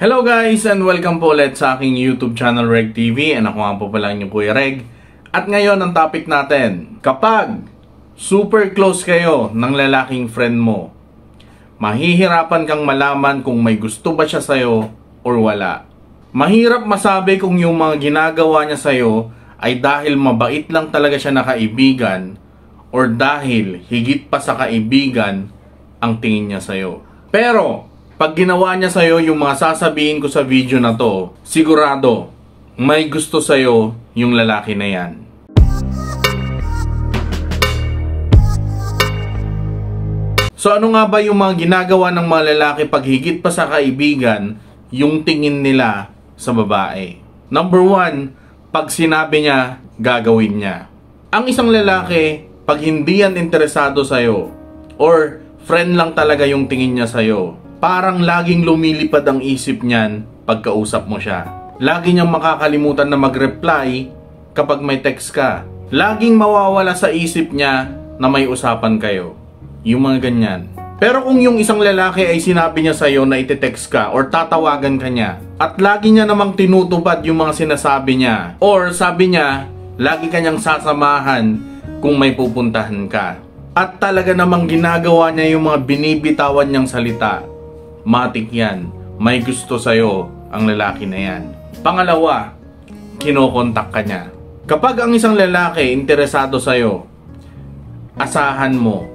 Hello guys and welcome po ulit sa aking YouTube channel Reg TV, and ako nga po pala inyong Kuya Reg. At ngayon ang topic natin, kapag super close kayo ng lalaking friend mo, mahihirapan kang malaman kung may gusto ba siya sa'yo or wala. Mahirap masabi kung yung mga ginagawa niya sa'yo ay dahil mabait lang talaga siya na kaibigan or dahil higit pa sa kaibigan ang tingin niya sa'yo. Pero pag ginawa niya sa'yo yung mga sasabihin ko sa video na to, sigurado may gusto sa'yo yung lalaki na yan. So ano nga ba yung mga ginagawa ng mga lalaki pag higit pa sa kaibigan yung tingin nila sa babae? Number 1, pag sinabi niya, gagawin niya. Ang isang lalaki, pag hindi yan interesado sa'yo or friend lang talaga yung tingin niya sa'yo, parang laging lumilipad ang isip niyan pagkausap mo siya. Lagi niyang makakalimutan na mag-reply kapag may text ka. Laging mawawala sa isip niya na may usapan kayo. Yung mga ganyan. Pero kung yung isang lalaki ay sinabi niya sa'yo na iti-text ka or tatawagan ka niya, at lagi niya namang tinutupad yung mga sinasabi niya, or sabi niya, lagi kanyang sasamahan kung may pupuntahan ka, at talaga namang ginagawa niya yung mga binibitawan niyang salita, matik yan, may gusto sa'yo ang lalaki na yan. Pangalawa, kinokontak ka niya. Kapag ang isang lalaki interesado sa'yo, asahan mo,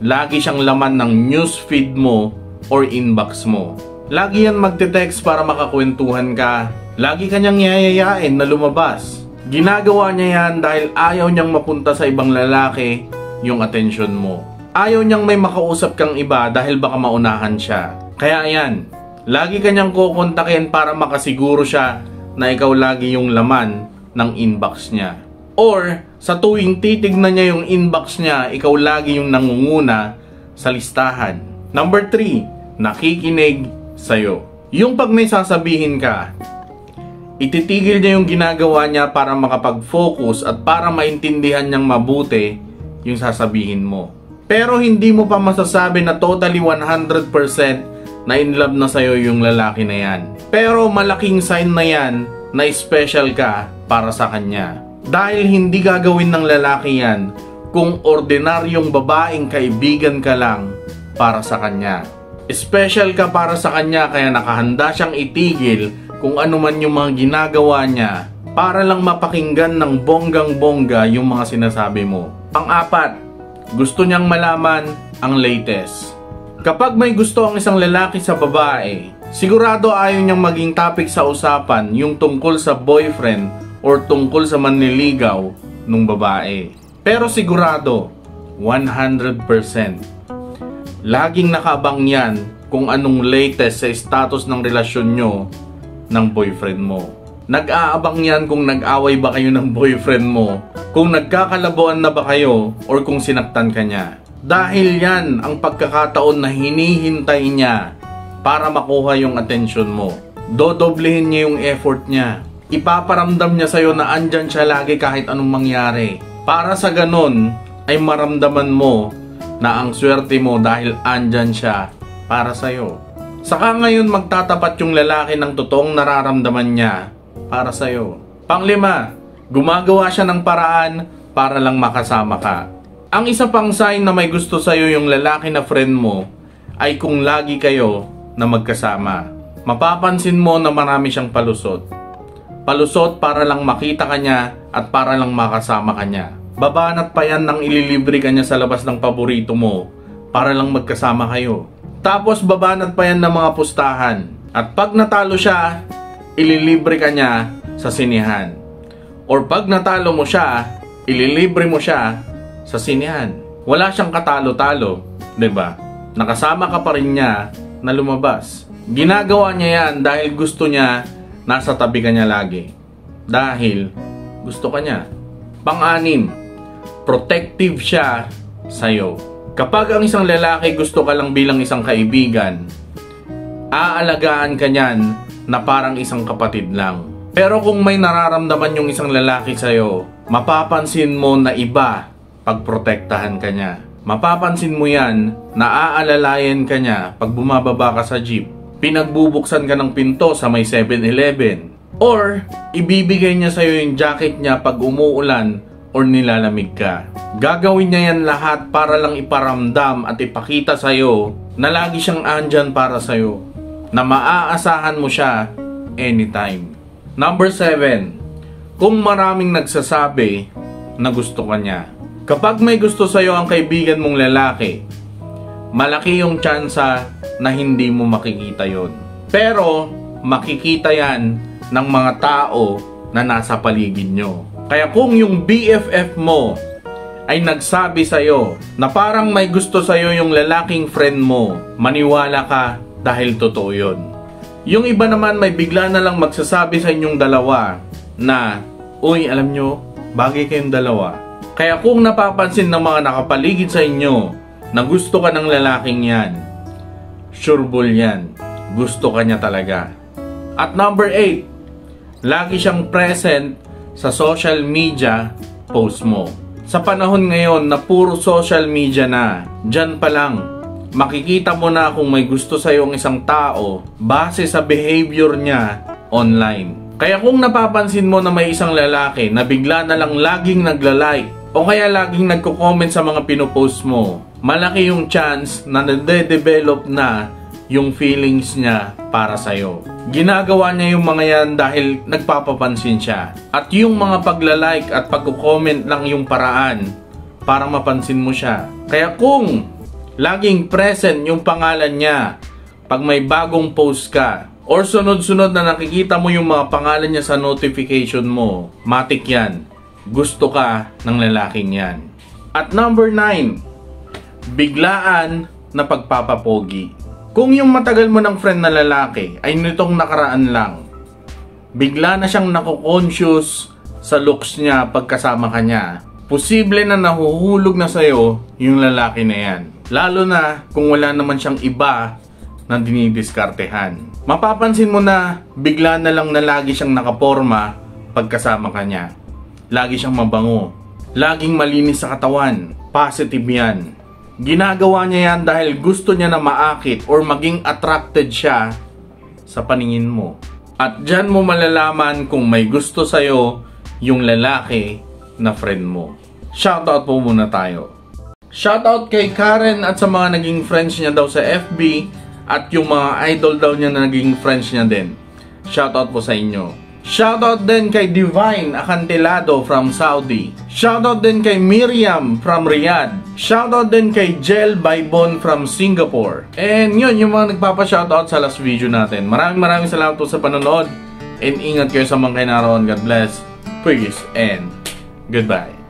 lagi siyang laman ng newsfeed mo or inbox mo. Lagi yan magte-text para makakwentuhan ka. Lagi kanyang yayayain na lumabas. Ginagawa niya yan dahil ayaw niyang mapunta sa ibang lalaki yung atensyon mo. Ayaw niyang may makausap kang iba dahil baka maunahan siya. Kaya yan, lagi kanyang kukontakin para makasiguro siya na ikaw lagi yung laman ng inbox niya. Or sa tuwing titignan niya yung inbox niya, ikaw lagi yung nangunguna sa listahan. Number 3, nakikinig sa'yo. Yung pag may sasabihin ka, ititigil niya yung ginagawa niya para makapag-focus at para maintindihan niyang mabuti yung sasabihin mo. Pero hindi mo pa masasabi na totally 100% na in love na sa'yo yung lalaki na yan. Pero malaking sign na yan na special ka para sa kanya. Dahil hindi gagawin ng lalaki yan kung ordinaryong babaeng kaibigan ka lang para sa kanya. Special ka para sa kanya kaya nakahanda siyang itigil kung ano man yung mga ginagawa niya para lang mapakinggan ng bonggang-bongga yung mga sinasabi mo. Pang-4, gusto niyang malaman ang latest. Kapag may gusto ang isang lalaki sa babae, sigurado ayaw niyang maging topic sa usapan yung tungkol sa boyfriend or tungkol sa manliligaw ng babae. Pero sigurado, 100%, laging nakaabang yan kung anong latest sa status ng relasyon nyo ng boyfriend mo. Nag-aabang yan kung nag-away ba kayo ng boyfriend mo, kung nagkakalabuan na ba kayo, or kung sinaktan ka niya. Dahil yan ang pagkakataon na hinihintay niya para makuha yung atensyon mo. Dodoblehin niya yung effort niya. Ipaparamdam niya sa'yo na andyan siya lagi kahit anong mangyari. Para sa ganon ay maramdaman mo na ang swerte mo dahil andyan siya para sa'yo. Saka ngayon magtatapat yung lalaki ng totoong nararamdaman niya para sa'yo. Pang-5, gumagawa siya ng paraan para lang makasama ka. Ang isa pang sign na may gusto sa'yo yung lalaki na friend mo ay kung lagi kayo na magkasama. Mapapansin mo na marami siyang palusot. Palusot para lang makita ka niya at para lang makasama ka niya. Babanat pa yan nang ililibre ka niya sa labas ng paborito mo para lang magkasama kayo. Tapos babanat pa yan ng mga pustahan. At pag natalo siya, ililibre ka niya sa sinihan. Or pag natalo mo siya, ililibre mo siya sa sinihan. Wala siyang katalo-talo, 'di ba? Nakasama ka pa rin niya na lumabas. Ginagawa niya yan dahil gusto niya nasa tabi ka niya lagi. Dahil gusto ka niya. Pang-6, protective siya sa'yo. Kapag ang isang lalaki gusto ka lang bilang isang kaibigan, aalagaan ka niyan na parang isang kapatid lang. Pero kung may nararamdaman yung isang lalaki sa'yo, mapapansin mo na iba pagprotektahan ka niya. Mapapansin mo yan na aalalayan ka niya pag bumababa ka sa jeep. pinagbubuksan ka ng pinto sa may 7-Eleven. Or, ibibigay niya sa'yo yung jacket niya pag umuulan or nilalamig ka. Gagawin niya yan lahat para lang iparamdam at ipakita sa'yo na lagi siyang andyan para sa'yo. Na maaasahan mo siya anytime. Number 7. Kung maraming nagsasabi na gusto ka niya. Kapag may gusto sa'yo ang kaibigan mong lalaki, malaki yung tsansa na hindi mo makikita yon. Pero, makikita yan ng mga tao na nasa paligid nyo. Kaya kung yung BFF mo ay nagsabi sa'yo na parang may gusto sa'yo yung lalaking friend mo, maniwala ka dahil totoo yun. Yung iba naman may bigla na lang magsasabi sa inyong dalawa na, uy, alam nyo, bagay kayong dalawa. Kaya kung napapansin ng mga nakapaligid sa inyo na gusto ka ng lalaking yan, sure bull yan. Gusto ka niya talaga. At number 8, lagi siyang present sa social media post mo. Sa panahon ngayon na puro social media na, dyan pa lang, makikita mo na kung may gusto sa'yo ang isang tao base sa behavior niya online. Kaya kung napapansin mo na may isang lalaki na bigla na lang laging nagla-like o kaya laging nagko-comment sa mga pinopost mo, malaki yung chance na nade-develop na yung feelings niya para sa'yo. Ginagawa niya yung mga yan dahil nagpapapansin siya. At yung mga pagla-like at pagko-comment lang yung paraan para mapansin mo siya. Kaya kung laging present yung pangalan niya pag may bagong post ka, or sunod-sunod na nakikita mo yung mga pangalan niya sa notification mo, matik yan. Gusto ka ng lalaking yan. At number 9, biglaan na pagpapapogi. Kung yung matagal mo ng friend na lalaki ay nitong nakaraan lang, bigla na siyang nako-conscious sa looks niya pagkasama ka niya, posible na nahuhulog na sa'yo yung lalaki na yan. Lalo na kung wala naman siyang iba na dinidiskartehan. Mapapansin mo na bigla na lang na lagi siyang nakaporma pagkasama ka niya. Lagi siyang mabango. Laging malinis sa katawan. Positive yan. Ginagawa niya yan dahil gusto niya na maakit or maging attracted siya sa paningin mo. At dyan mo malalaman kung may gusto sa'yo yung lalaki na friend mo. Shoutout po muna tayo. Shoutout kay Karen at sa mga naging friends niya daw sa FB at yung mga idol daw niya na naging friends niya din. Shoutout po sa inyo. Shoutout din kay Divine Acantilado from Saudi. Shoutout din kay Miriam from Riyadh. Shoutout din kay Jel Baibon from Singapore. And yun, yung mga nagpapa-shoutout sa last video natin. Maraming salamat po sa panonood. And ingat kayo sa mga kainaroon. God bless. Peace and goodbye.